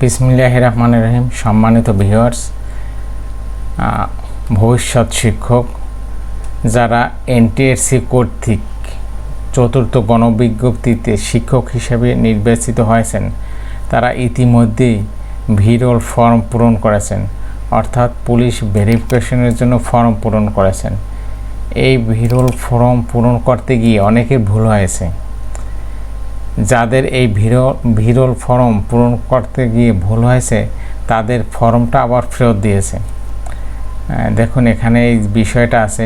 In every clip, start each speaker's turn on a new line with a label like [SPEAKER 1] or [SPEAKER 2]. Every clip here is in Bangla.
[SPEAKER 1] বিসমিল্লাহির রহমানির রহিম। সম্মানিত ভিউয়ার্স, ভবিষ্যৎ শিক্ষক যারা এনটিআরসি কর্তৃক চতুর্থ গণবিজ্ঞপ্তিতে শিক্ষক হিসেবে নির্বাচিত হয়েছেন, তারা ইতিমধ্যেই ভিরল ফর্ম পূরণ করেছেন, অর্থাৎ পুলিশ ভেরিফিকেশনের জন্য ফর্ম পূরণ করেছেন। এই ভিরল ফর্ম পূরণ করতে গিয়ে অনেকের ভুল হয়েছে। যাদের এই ভিরল ফর্ম পূরণ করতে গিয়ে ভুল হয়েছে, তাদের ফর্মটা আবার ফেরত দিয়েছে। দেখুন, এখানে এই বিষয়টা আছে।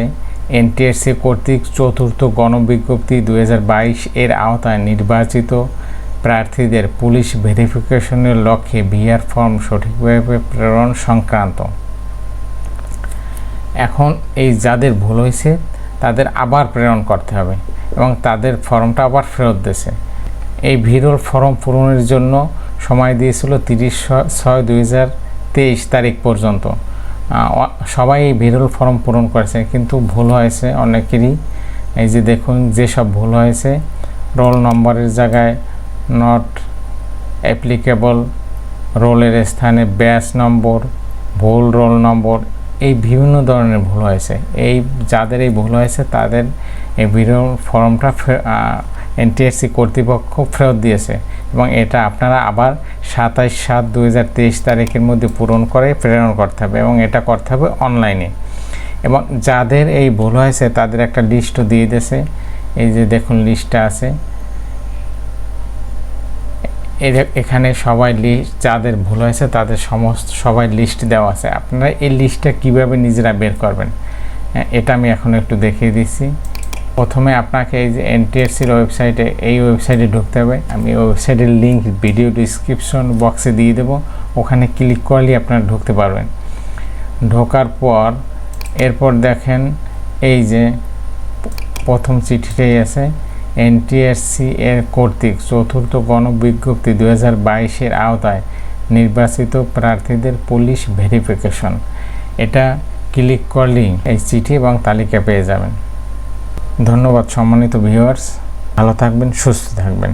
[SPEAKER 1] এনটিআরসি কর্তৃক চতুর্থ গণবিজ্ঞপ্তি 2022 এর আওতায় নির্বাচিত প্রার্থীদের পুলিশ ভেরিফিকেশনের লক্ষ্যে ভিআর ফর্ম সঠিকভাবে প্রেরণ সংক্রান্ত। এখন এই যাদের ভুল হয়েছে তাদের আবার প্রেরণ করতে হবে এবং তাদের ফর্মটা আবার ফেরত দিয়েছে। এই ভিরল ফর্ম পূরণের জন্য সময় দিয়েছিল 30/6/2023 তারিখ পর্যন্ত। সবাই এই ভিরল ফর্ম পূরণ করেছে, কিন্তু ভুল হয়েছে অনেকেরই। এই যে দেখুন, যেসব ভুল হয়েছে, রোল নম্বরের জায়গায় নট অ্যাপ্লিকেবল, রোলের স্থানে ব্যাচ নম্বর, ভুল রোল নম্বর, এই বিভিন্ন ধরনের ভুল হয়েছে। এই যাদের এই ভুল হয়েছে তাদের এই ভিরল ফর্মটা এনটিআরসি কর্তৃপক্ষ ফেরত দিয়েছে এবং এটা আপনারা আবার 27/7/2023 তারিখের মধ্যে পূরণ করে প্রেরণ করতে হবে এবং এটা করতে হবে অনলাইনে। এবং যাদের এই ভুল হয়েছে তাদের একটা লিস্টও দিয়ে দিয়েছে। এই যে দেখুন, লিস্টটা আছে এখানে, সবাই লিস্ট, যাদের ভুল হয়েছে তাদের সবাই লিস্ট দেওয়া আছে। আপনারা এই লিস্টটা কীভাবে নিজেরা বের করবেন, এটা আমি এখন একটু দেখিয়ে দিচ্ছি। প্রথমে আপনাকে এই যে এনটিআরসির ওয়েবসাইটে, এই ওয়েবসাইটে ঢুকতে হবে। আমি ওয়েবসাইটের লিঙ্ক ভিডিও ডিসক্রিপশন বক্সে দিয়ে দেবো, ওখানে ক্লিক করলেই আপনারা ঢুকতে পারবেন। ঢোকার পর এরপর দেখেন, এই যে প্রথম চিঠিটাই আছে, এনটিআরসি এর কর্তৃক চতুর্থ গণবিজ্ঞপ্তি 2022 এর আওতায় নির্বাচিত প্রার্থীদের পুলিশ ভেরিফিকেশন। এটা ক্লিক করলেই এই চিঠি এবং তালিকা পেয়ে যাবেন। ধন্যবাদ সম্মানিত ভিউয়ার্স, ভালো থাকবেন, সুস্থ থাকবেন।